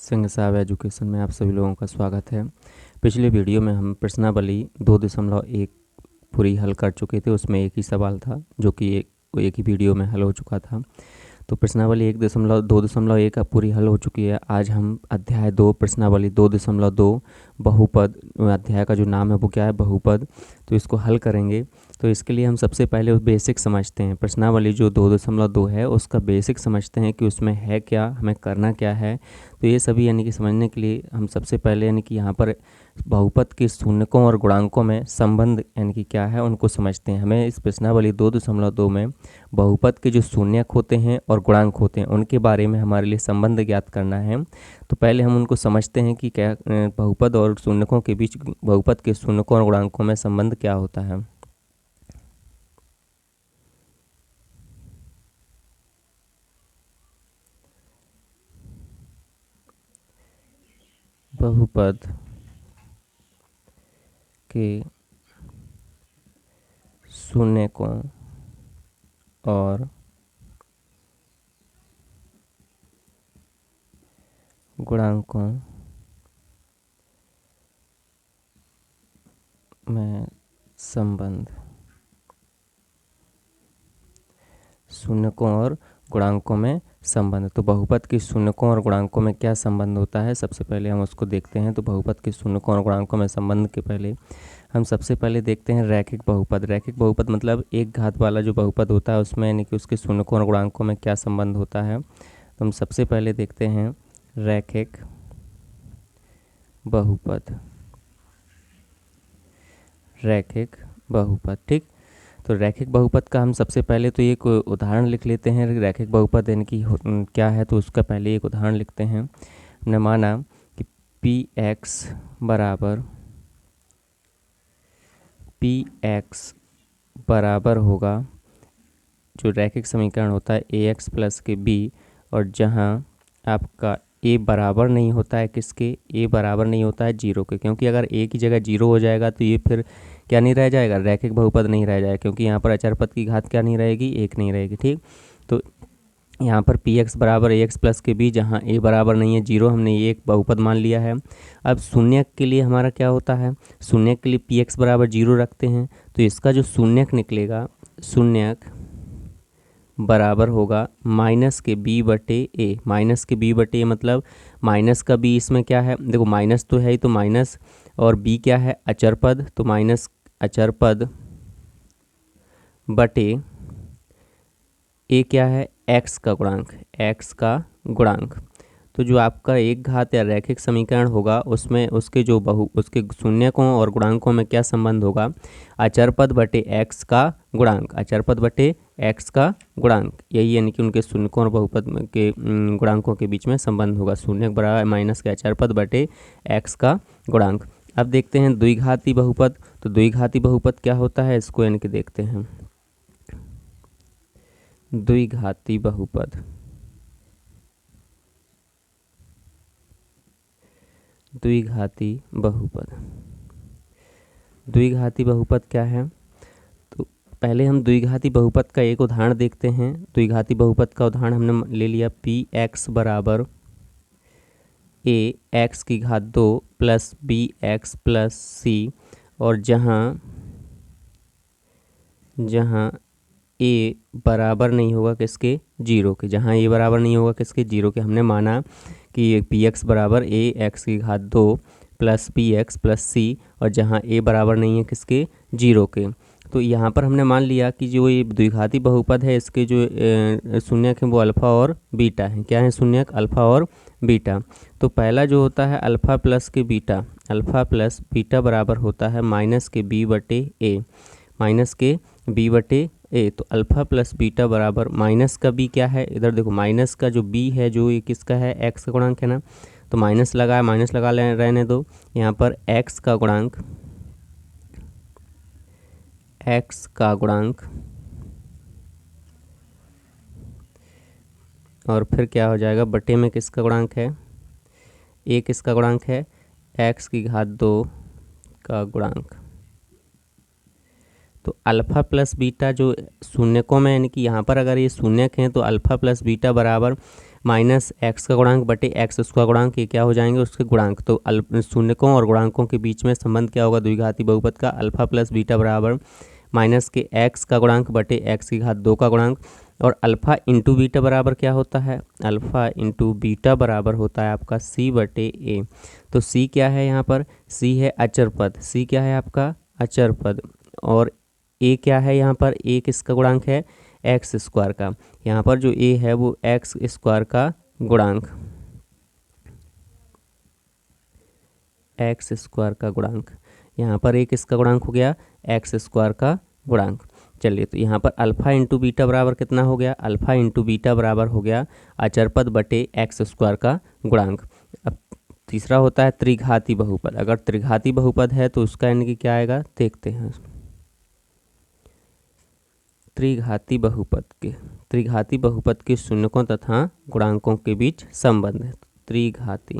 सिंह साहब एजुकेशन में आप सभी लोगों का स्वागत है। पिछले वीडियो में हम प्रश्नावली 2.1 पूरी हल कर चुके थे। उसमें एक ही सवाल था जो कि एक ही वीडियो में हल हो चुका था। तो प्रश्नावली 2.1 पूरी हल हो चुकी है। आज हम अध्याय 2 प्रश्नावली 2.2 बहुपद, अध्याय का जो नाम है वो क्या है, बहुपद, तो इसको हल करेंगे। तो इसके लिए हम सबसे पहले उस बेसिक समझते हैं। प्रश्नावली जो 2.2 है उसका बेसिक समझते हैं कि उसमें है क्या, हमें करना क्या है। तो ये सभी यानी कि समझने के लिए हम सबसे पहले यानी कि यहाँ पर बहुपद के शून्यकों और गुणांकों में संबंध यानी कि क्या है उनको समझते हैं। हमें इस प्रश्नावली 2.2 में बहुपद के जो शून्यक होते हैं और गुणांक होते हैं उनके बारे में हमारे लिए संबंध ज्ञात करना है। तो पहले हम उनको समझते हैं कि क्या बहुपद और शून्यकों के बीच, बहुपद के शून्यकों और गुणांकों में संबंध क्या होता है। बहुपद के शून्यकों और गुणांकों में संबंध, शून्यकों और गुणांकों में संबंध। तो बहुपद के शून्यकों और गुणांकों में क्या संबंध होता है, सबसे पहले हम उसको देखते हैं। तो बहुपद के शून्यकों और गुणांकों में संबंध के पहले हम सबसे पहले देखते हैं रैखिक बहुपद। रैखिक बहुपद मतलब एक घात वाला जो बहुपद होता है उसमें यानी कि उसके शून्यकों और गुणांकों में क्या संबंध होता है। तो हम सबसे पहले देखते हैं रैखिक बहुपद। रैखिक बहुपद, ठीक। तो रैखिक बहुपद का हम सबसे पहले तो एक उदाहरण लिख लेते हैं। रैखिक बहुपद यानी कि क्या है, तो उसका पहले एक उदाहरण लिखते हैं। हमने माना कि Px बराबर होगा, जो रैखिक समीकरण होता है ax प्लस के b, और जहां आपका a बराबर नहीं होता है किसके, a बराबर नहीं होता है 0 के, क्योंकि अगर a की जगह 0 हो जाएगा तो ये फिर क्या नहीं रह जाएगा, रैखिक बहुपद नहीं रह जाएगा, क्योंकि यहाँ पर अचर पद की घात क्या नहीं रहेगी, 1 नहीं रहेगी, ठीक। तो यहाँ पर Px बराबर ax प्लस के b, जहाँ a बराबर नहीं है 0, हमने ये एक बहुपद मान लिया है। अब शून्यक के लिए हमारा क्या होता है, शून्यक के लिए Px बराबर 0 रखते हैं। तो इसका जो शून्यक निकलेगा, शून्यक बराबर होगा माइनस के b बटे a। माइनस के b बटे a मतलब माइनस का b, इसमें क्या है, देखो माइनस तो है ही, तो माइनस, और b क्या है, अचर पद, तो माइनस अचर पद बटे a क्या है, x का गुणांक, x का गुणांक। तो जो आपका एक घात या रैखिक समीकरण होगा उसमें उसके उसके शून्यकों और गुणांकों में क्या संबंध होगा, अचर पद बटे x का गुणांक, अचर पद बटे x का गुणांक, यही यानी कि उनके शून्यकों और बहुपद के गुणांकों के बीच में संबंध होगा। शून्यक बराबर माइनस के अचर पद बटे x का गुणांक। अब देखते हैं द्विघाती बहुपद। तो द्विघाती बहुपद क्या होता है, इसको यानी कि देखते हैं। द्विघाती बहुपद, द्विघाती बहुपद, द्विघाती बहुपद क्या है, तो पहले हम द्विघाती बहुपद का एक उदाहरण देखते हैं। द्विघाती बहुपद का उदाहरण हमने ले लिया Px बराबर ax की घात 2 प्लस bx प्लस c, और जहाँ a बराबर नहीं होगा किसके, 0 के, जहाँ a बराबर नहीं होगा किसके, 0 के, हमने माना कि Px बराबर ax की घात 2 प्लस bx प्लस c, और जहाँ a बराबर नहीं है किसके, 0 के। तो यहाँ पर हमने मान लिया कि जो ये द्विघाती बहुपद है इसके जो शून्यक हैं वो अल्फ़ा और बीटा हैं। क्या है शून्यक, अल्फ़ा और बीटा। तो पहला जो होता है अल्फ़ा प्लस के बीटा, अल्फ़ा प्लस बीटा बराबर होता है माइनस के b बटे a, माइनस के b बटे a। तो अल्फ़ा प्लस बीटा बराबर माइनस का b क्या है, इधर देखो माइनस का जो b है जो ये किसका है, x का गुणांक है ना, तो माइनस लगा है, माइनस लगा रहने दो। यहाँ पर x का गुणांक, x का गुणांक, और फिर क्या हो जाएगा, बटे में किसका गुणांक है, a किसका गुणांक है, x की घात 2 का गुणांक। तो अल्फ़ा प्लस बीटा जो शून्यकों में यानी कि यहाँ पर अगर ये शून्यक हैं तो अल्फ़ा प्लस बीटा बराबर माइनस एक्स का गुणांक बटे एक्स स्क्वायर गुणांक, ये क्या हो जाएंगे उसके गुणांक। तो शून्यकों और गुणांकों के बीच में संबंध क्या होगा द्विघाती बहुपद का, अल्फा प्लस बीटा बराबर माइनस के एक्स का गुणांक बटे एक्स की घात 2 का गुणांक। और अल्फा इंटू बीटा बराबर क्या होता है, अल्फा इंटू बीटा बराबर होता है आपका सी बटे ए। तो सी क्या है यहाँ पर, सी है अचर पद, सी क्या है आपका अचर पद। और ए क्या है यहाँ पर, ए किसका गुणांक है, एक्स स्क्वायर का। यहाँ पर जो ए है वो एक्स स्क्वायर का गुणांक, एक्स स्क्वायर का गुणांक। यहाँ पर ए किसका गुणांक हो गया, एक्स स्क्वायर का गुणांक। चलिए तो यहाँ पर अल्फा इंटू बीटा बराबर कितना हो गया, अल्फा इंटू बीटा बराबर हो गया अचर पद बटे एक्स स्क्वायर का गुणांक। अब तीसरा होता है त्रिघाती बहुपद। अगर त्रिघाती बहुपद है तो उसका यानी कि क्या आएगा, देखते हैं। त्रिघाती बहुपद के शून्यकों तथा गुणांकों के बीच संबंध है। त्रिघाती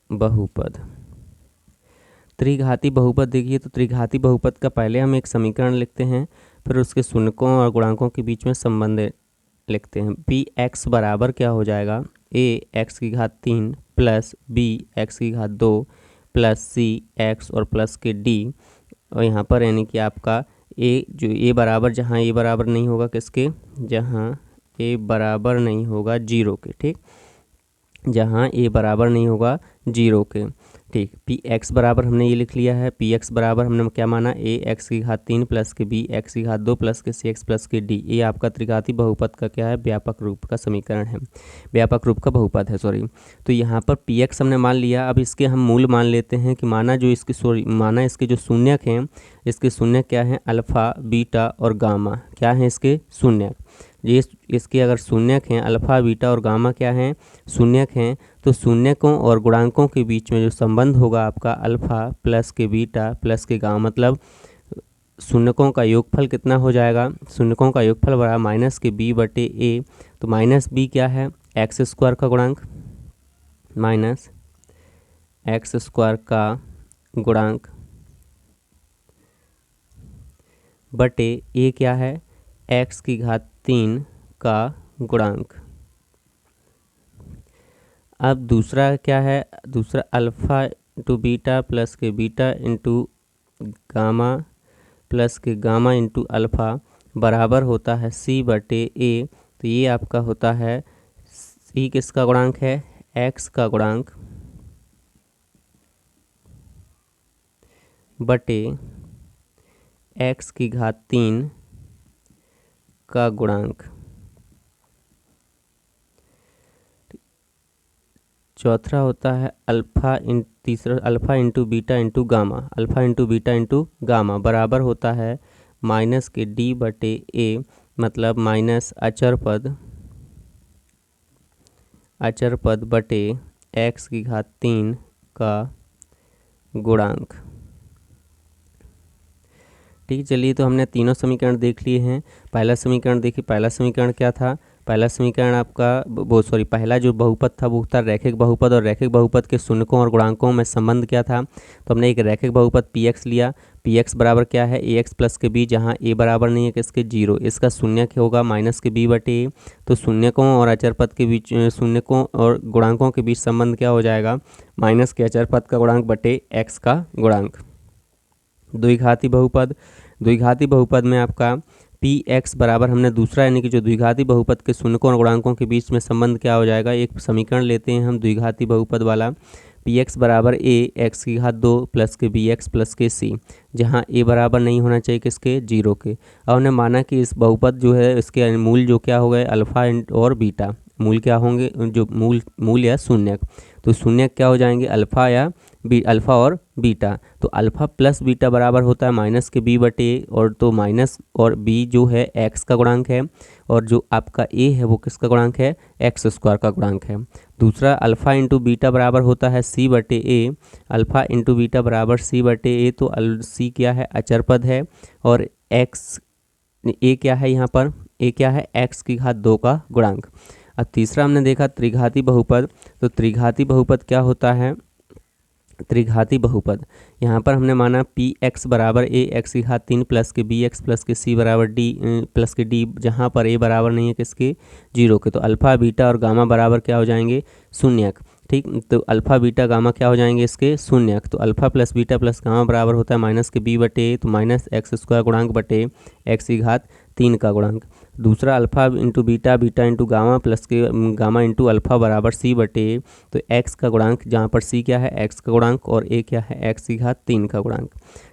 बहुपद, त्रिघाती बहुपद देखिए तो त्रिघाती बहुपद का पहले हम एक समीकरण लिखते हैं, फिर उसके शून्यकों और गुणांकों के बीच में संबंध लिखते हैं। पी एक्स बराबर क्या हो जाएगा, ए एक्स की घात 3 प्लस बी एक्स की घात 2 प्लस सी एक्स और प्लस के डी। और यहाँ पर यानी कि आपका ए जो ए बराबर, जहाँ ए बराबर नहीं होगा किसके, जहाँ ए बराबर नहीं होगा जीरो के, ठीक, जहाँ ए बराबर नहीं होगा जीरो के, ठीक। पी एक्स बराबर हमने ये लिख लिया है, पी एक्स बराबर हमने क्या माना, ए एक्स की घात 3 प्लस के बी एक्स की घात 2 प्लस के सी एक्स प्लस के डी। ये आपका त्रिघाती बहुपद का क्या है, व्यापक रूप का समीकरण है, व्यापक रूप का बहुपद है, सॉरी। तो यहाँ पर पी एक्स हमने मान लिया। अब इसके हम मूल मान लेते हैं कि माना इसके जो शून्यक हैं, इसके शून्यक क्या हैं, अल्फ़ा बीटा और गामा, क्या हैं इसके शून्यक। ये इसके अगर शून्यक हैं, अल्फ़ा बीटा और गामा क्या हैं, शून्यक हैं, तो शून्यकों और गुणांकों के बीच में जो संबंध होगा आपका अल्फ़ा प्लस के बीटा प्लस के गामा, मतलब शून्यकों का योगफल कितना हो जाएगा, शून्यकों का योगफल बराबर माइनस के बी बटे ए। तो माइनस बी क्या है, एक्स स्क्वायर का गुणांक, माइनस एक्स स्क्वायर का गुणांक बटे ए क्या है, एक्स की घात 3 का गुणांक। अब दूसरा क्या है, दूसरा अल्फ़ा इंटू बीटा प्लस के बीटा इंटू गामा प्लस के गामा इंटू अल्फ़ा बराबर होता है सी बटे ए। तो ये आपका होता है, सी किसका गुणांक है, एक्स का गुणांक बटे एक्स की घात 3 का गुणांक। चौथा होता है तीसरा alpha into beta into gamma, alpha into beta into gamma बराबर होता है माइनस के डी बटे ए, मतलब माइनस अचर पद बटे एक्स की घात 3 का गुणांक, ठीक। चलिए तो हमने तीनों समीकरण देख लिए हैं। पहला समीकरण देखिए, पहला समीकरण क्या था, पहला समीकरण आपका पहला जो बहुपद था वो था रैखिक बहुपद, और रैखिक बहुपद के शून्यकों और गुणांकों में संबंध क्या था। तो हमने एक रैखिक बहुपद पी एक्स लिया, पी एक्स बराबर क्या है, ए एक्स प्लस के बी, जहाँ ए बराबर नहीं है किसके, जीरो, इसका शून्य क्या होगा माइनस के बी बटे ए। तो शून्यकों और अचर पद के बीच, शून्यकों और गुणांकों के बीच संबंध क्या हो जाएगा, माइनस के अचर पद का गुणांक बटे एक्स का गुणांक। द्विघाती बहुपद में आपका पी एक्स बराबर हमने दूसरा यानी कि जो द्विघाती बहुपद के शून्यकों और गुणांकों के बीच में संबंध क्या हो जाएगा, एक समीकरण लेते हैं हम द्विघाती बहुपद वाला, पी एक्स बराबर ए एक्स की घात 2 प्लस के बी एक्स प्लस के सी, जहाँ ए बराबर नहीं होना चाहिए किसके, जीरो के। और हमने माना कि इस बहुपद जो है इसके मूल जो क्या हो गए, अल्फ़ा और बीटा, मूल क्या होंगे, जो मूल या शून्यक। तो शून्यक क्या हो जाएंगे, अल्फ़ा और बीटा। तो अल्फ़ा प्लस बीटा बराबर होता है माइनस के बी बटे, और तो माइनस और बी जो है एक्स का गुणांक है, और जो आपका ए है वो किसका गुणांक है, एक्स स्क्वायर का गुणांक है। दूसरा अल्फ़ा इंटू बीटा बराबर होता है सी बटे ए, अल्फ़ा इंटू बीटा बराबर सी बटे ए। तो सी क्या है, अचर पद है, और एक्स ए क्या है, यहाँ पर ए क्या है, एक्स की घात 2 का गुणांक। अब तीसरा हमने देखा त्रिघाती बहुपद। तो त्रिघाती बहुपद क्या होता है, त्रिघाती बहुपद। यहाँ पर हमने माना पी एक्स बराबर ए एक्स की घात 3 प्लस के बी एक्स प्लस के सी बराबर डी प्लस के डी, जहाँ पर ए बराबर नहीं है किसके, 0 के। तो अल्फ़ा बीटा और गामा बराबर क्या हो जाएंगे, शून्यक। ठीक, तो अल्फ़ा बीटा गामा क्या हो जाएंगे इसके, शून्यक। तो alpha plus beta plus gamma बराबर होता है माइनस के बी बटे, तो माइनस एक्स स्क्वायर गुणांक बटे एक्स की घात 3 का गुणांक। दूसरा alpha into beta, beta into gamma plus के गामा इंटू अल्फ़ा बराबर सी बटे, तो एक्स का गुणांक, जहाँ पर सी क्या है, एक्स का गुणांक, और ए क्या है, एक्स की घात 3 का गुणांक।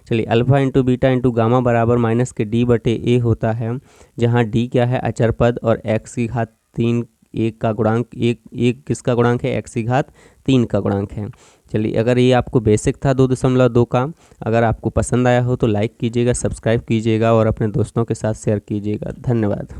चलिए, alpha into beta into gamma बराबर माइनस के डी बटे ए होता है, जहाँ डी क्या है, अचर पद, और एक्स की घात 3 एक का गुणांक, एक किसका गुणांक है, एक्स की घात 3 का गुणांक है। चलिए, अगर ये आपको बेसिक था 2.2 का, अगर आपको पसंद आया हो तो लाइक कीजिएगा, सब्सक्राइब कीजिएगा और अपने दोस्तों के साथ शेयर कीजिएगा। धन्यवाद।